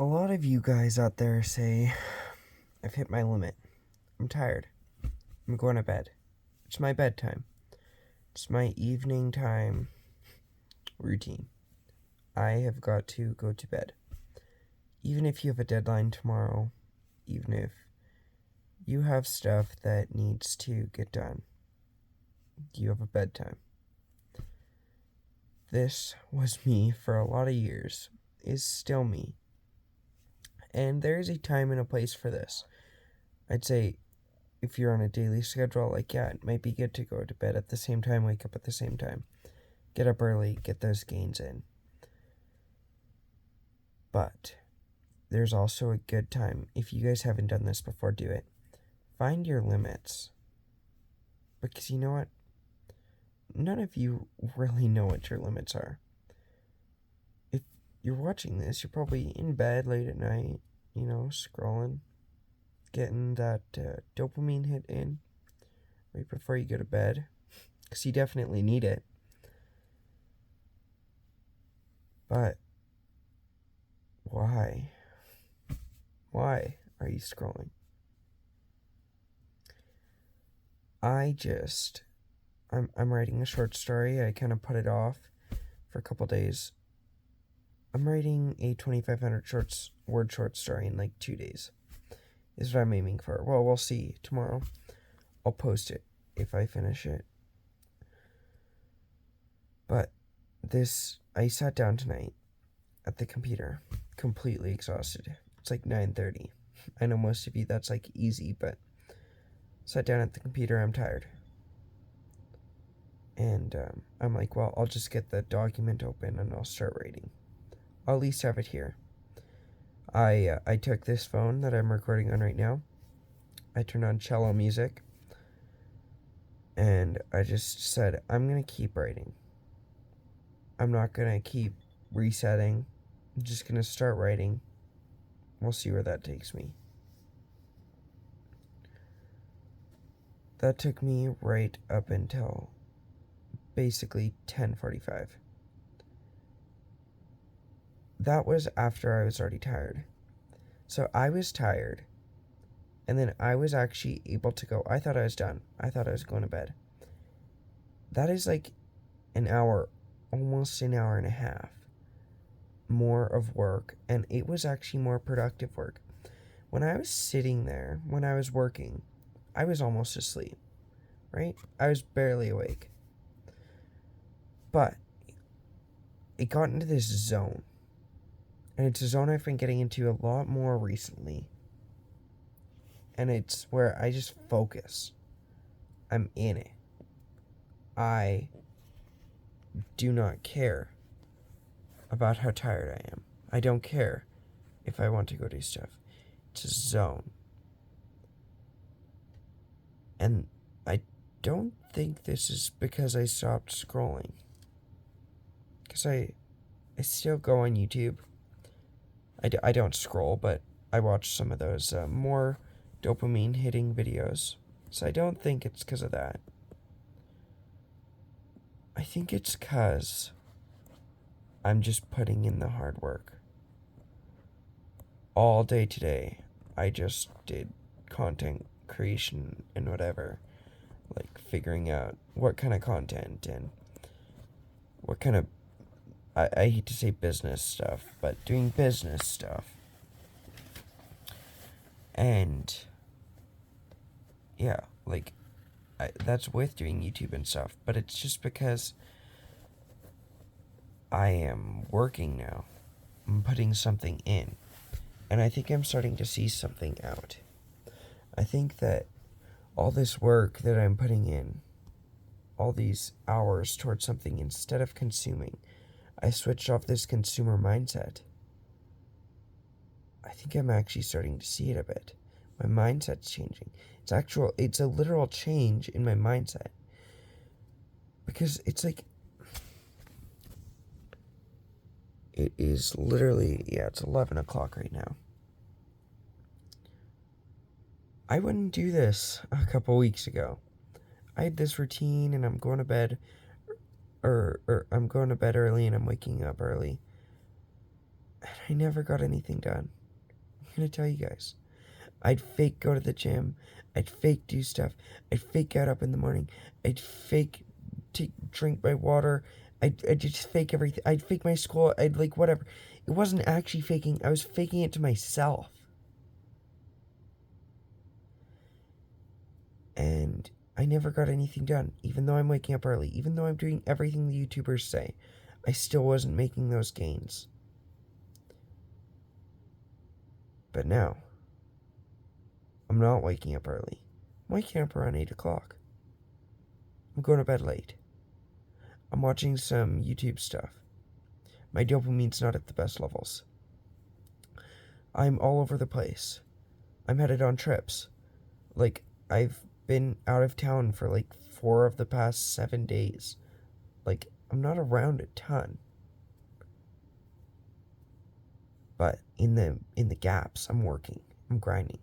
A lot of you guys out there say, I've hit my limit. I'm tired. I'm going to bed. It's my bedtime. It's my evening time routine. I have got to go to bed. Even if you have a deadline tomorrow, even if you have stuff that needs to get done, you have a bedtime. This was me for a lot of years, is still me. And there is a time and a place for this. I'd say if you're on a daily schedule, it might be good to go to bed at the same time, wake up at the same time. Get up early, get those gains in. But there's also a good time. If you guys haven't done this before, do it. Find your limits. Because you know what? None of you really know what your limits are. If you're watching this, you're probably in bed late at night, scrolling, getting that dopamine hit in right before you go to bed. Because you definitely need it. But why? Why are you scrolling? I'm writing a short story. I kind of put it off for a couple days. I'm writing a 2,500 word short story in like 2 days. Is what I'm aiming for. Well, we'll see tomorrow. I'll post it if I finish it. But I sat down tonight at the computer, completely exhausted. It's like 9:30. I know most of you that's like easy, but sat down at the computer, I'm tired. And I'm like, well, I'll just get the document open and I'll start writing. I'll at least have it here. I took this phone that I'm recording on right now. I turned on cello music. And I just said, I'm going to keep writing. I'm not going to keep resetting. I'm just going to start writing. We'll see where that takes me. That took me right up until basically 10:45. That was after I was already tired. So I was tired, and then I was actually able to go. I thought I was done. I thought I was going to bed. That is like an hour, almost an hour and a half more of work, and it was actually more productive work. When I was sitting there, when I was working, I was almost asleep, right? I was barely awake. But it got into this zone. And it's a zone I've been getting into a lot more recently. And it's where I just focus. I'm in it. I do not care about how tired I am. I don't care if I want to go do stuff. It's a zone. And I don't think this is because I stopped scrolling. Because I still go on YouTube. I don't scroll, but I watch some of those more dopamine hitting videos. So I don't think it's because of that. I think it's because I'm just putting in the hard work. All day today, I just did content creation and whatever. Like figuring out what kind of content and what kind of, I hate to say business stuff, but doing business stuff. And yeah, that's with doing YouTube and stuff, but it's just because I am working now. I'm putting something in, and I think I'm starting to see something out. I think that all this work that I'm putting in, all these hours towards something, instead of consuming, I switched off this consumer mindset. I think I'm actually starting to see it a bit. My mindset's changing. It's a literal change in my mindset. Because it's like, it is literally, it's 11 o'clock right now. I wouldn't do this a couple weeks ago. I had this routine and I'm going to bed, or I'm going to bed early and I'm waking up early. And I never got anything done. I'm gonna tell you guys. I'd fake go to the gym. I'd fake do stuff. I'd fake get up in the morning. I'd fake drink my water. I'd just fake everything. I'd fake my school. I'd like whatever. It wasn't actually faking. I was faking it to myself. And I never got anything done. Even though I'm waking up early. Even though I'm doing everything the YouTubers say. I still wasn't making those gains. But now, I'm not waking up early. I'm waking up around 8 o'clock. I'm going to bed late. I'm watching some YouTube stuff. My dopamine's not at the best levels. I'm all over the place. I'm headed on trips. Like, I've been out of town for like 4 of the past 7 days. Like, I'm not around a ton. But in the gaps, I'm working. I'm grinding.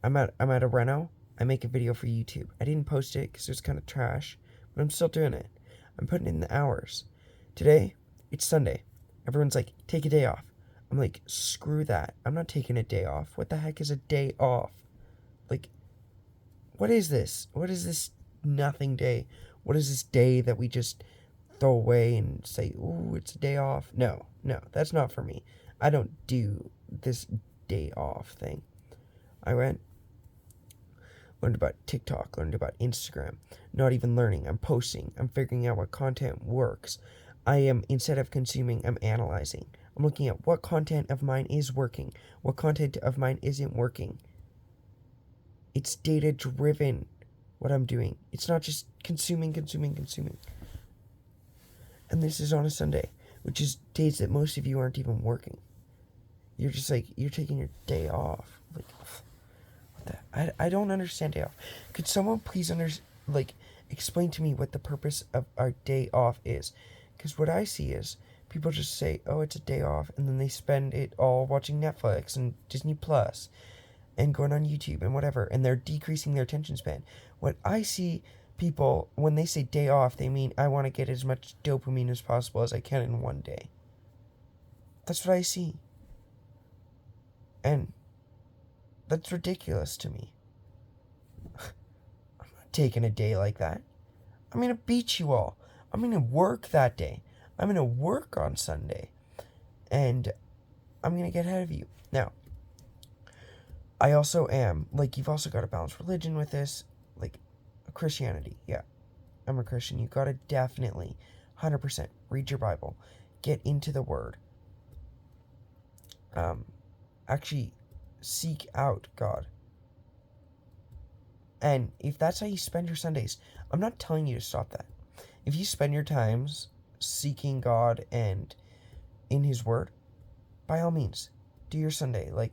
I'm at a reno. I make a video for YouTube. I didn't post it because it was kind of trash, but I'm still doing it. I'm putting in the hours. Today, it's Sunday. Everyone's like, take a day off. I'm like, screw that. I'm not taking a day off. What the heck is a day off? Like, what is this? What is this nothing day? What is this day that we just throw away and say, ooh, it's a day off? No, that's not for me. I don't do this day off thing. I learned about TikTok, learned about Instagram. Not even learning, I'm posting. I'm figuring out what content works. Instead of consuming, I'm analyzing. I'm looking at what content of mine is working, what content of mine isn't working. It's data-driven, what I'm doing. It's not just consuming. And this is on a Sunday, which is days that most of you aren't even working. You're just like, you're taking your day off. Like, what the? I don't understand day off. Could someone please explain to me what the purpose of our day off is? Because what I see is people just say, oh, it's a day off, and then they spend it all watching Netflix and Disney Plus and going on YouTube and whatever, and they're decreasing their attention span. What I see people, when they say day off, they mean I want to get as much dopamine as possible as I can in one day. That's what I see. And that's ridiculous to me. I'm not taking a day like that. I'm going to beat you all. I'm going to work that day. I'm going to work on Sunday. And I'm going to get ahead of you. Now, I also am, like, you've also got to balance religion with this. Like, Christianity. Yeah, I'm a Christian. You got to definitely, 100%, read your Bible. Get into the Word. Actually seek out God. And if that's how you spend your Sundays, I'm not telling you to stop that. If you spend your times seeking God and in His Word, by all means, do your Sunday. Like,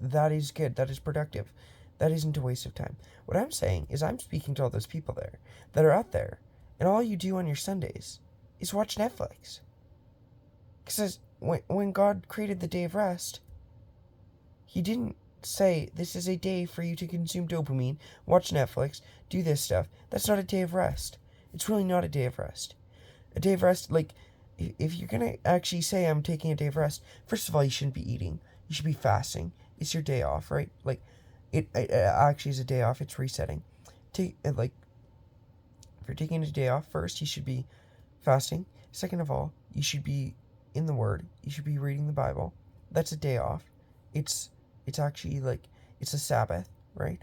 that is good. That is productive. That isn't a waste of time. What I'm saying is I'm speaking to all those people there that are out there, and all you do on your Sundays is watch Netflix. Because when God created the day of rest, He didn't say, this is a day for you to consume dopamine, watch Netflix, do this stuff. That's not a day of rest. It's really not a day of rest. A day of rest, like, if you're going to actually say I'm taking a day of rest, first of all, you shouldn't be eating. You should be fasting. It's your day off, right? Like, it actually is a day off. It's resetting. If you're taking a day off, first, you should be fasting. Second of all, you should be in the Word. You should be reading the Bible. That's a day off. It's actually like, it's a Sabbath, right?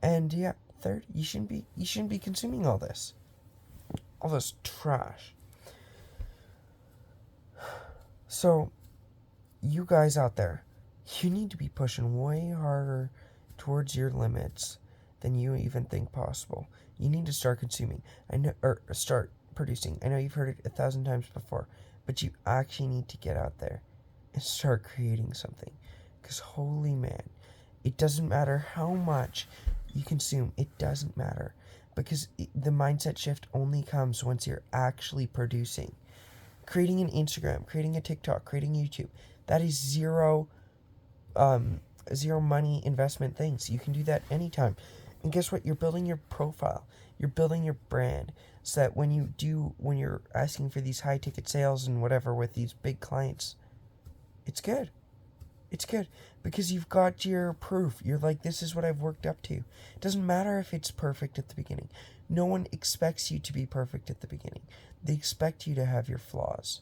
And yeah, third, you shouldn't be consuming all this trash. So, you guys out there, you need to be pushing way harder towards your limits than you even think possible. You need to start consuming. Or start producing. I know you've heard it 1,000 times before, but you actually need to get out there and start creating something. Because holy man, it doesn't matter how much you consume. It doesn't matter. Because the mindset shift only comes once you're actually producing. Creating an Instagram, creating a TikTok, creating YouTube, that is zero money investment things. You can do that anytime. And guess what? You're building your profile. You're building your brand. So that when you're asking for these high ticket sales and whatever with these big clients, It's good. It's good because you've got your proof. You're like, this is what I've worked up to. It doesn't matter if it's perfect at the beginning. No one expects you to be perfect at the beginning. They expect you to have your flaws.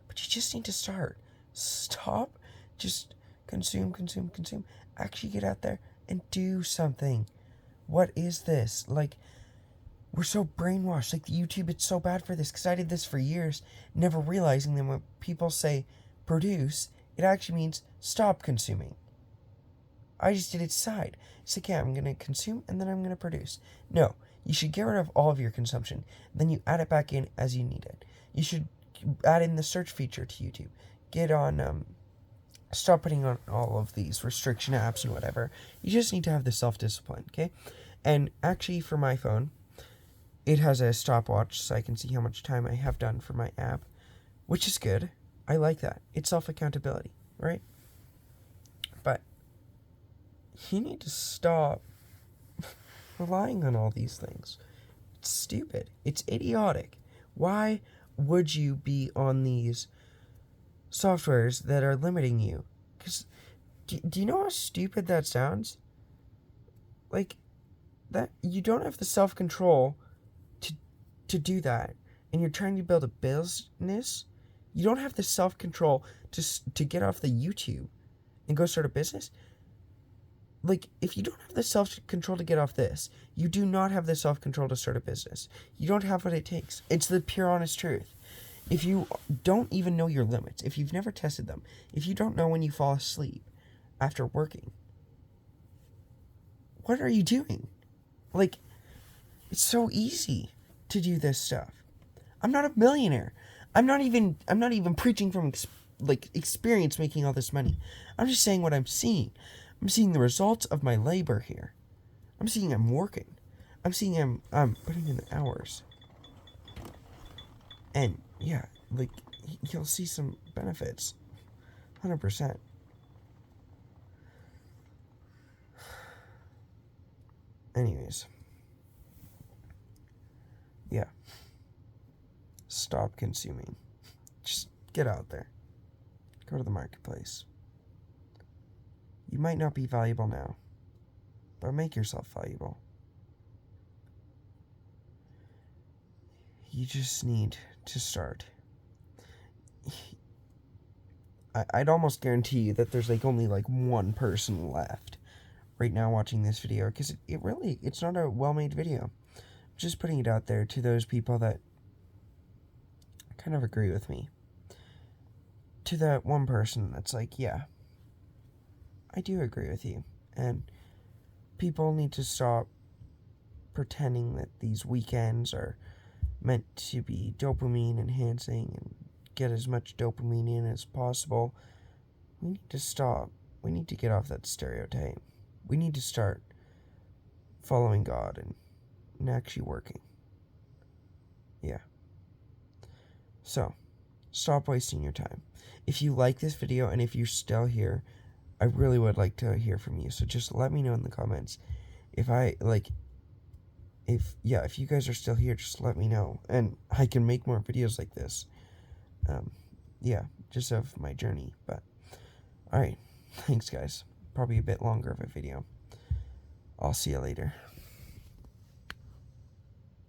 But you just need to start. Stop. Just consume. Actually get out there and do something. What is this? Like, we're so brainwashed. Like, YouTube, it's so bad for this because I did this for years, never realizing that when people say produce, it actually means stop consuming. I just did it side. It's like, yeah, I'm going to consume and then I'm going to produce. No, you should get rid of all of your consumption. Then you add it back in as you need it. You should add in the search feature to YouTube. Get on, stop putting on all of these restriction apps and whatever. You just need to have the self-discipline, okay? And actually, for my phone, it has a stopwatch so I can see how much time I have done for my app, which is good. I like that. It's self-accountability, right? But you need to stop relying on all these things. It's stupid. It's idiotic. Why would you be on these softwares that are limiting you? Because do you know how stupid that sounds? Like, that you don't have the self-control to do that, and you're trying to build a business. You don't have the self-control to get off the YouTube and go start a business. Like, if you don't have the self-control to get off this, you do not have the self-control to start a business. You don't have what it takes. It's the pure honest truth. If you don't even know your limits, if you've never tested them, if you don't know when you fall asleep after working, what are you doing? Like, it's so easy to do this stuff. I'm not a millionaire. I'm not even preaching from experience making all this money. I'm just saying what I'm seeing. I'm seeing the results of my labor here. I'm seeing I'm working. I'm seeing I'm putting in the hours. And yeah, like, you'll see some benefits. 100%. Anyways. Yeah. Stop consuming. Just get out there. Go to the marketplace. You might not be valuable now, but make yourself valuable. You just need to start. I'd almost guarantee you that there's only one person left right now watching this video, because it's not a well-made video. I'm just putting it out there to those people that kind of agree with me. To that one person that's like, yeah, I do agree with you. And people need to stop pretending that these weekends are meant to be dopamine enhancing and get as much dopamine in as possible. We need to stop. We need to get off that stereotype. We need to start following God and actually working. Yeah. So, stop wasting your time. If you like this video and if you're still here, I really would like to hear from you. So just let me know in the comments. If you guys are still here, just let me know. And I can make more videos like this. Just of my journey. But, alright. Thanks, guys. Probably a bit longer of a video. I'll see you later.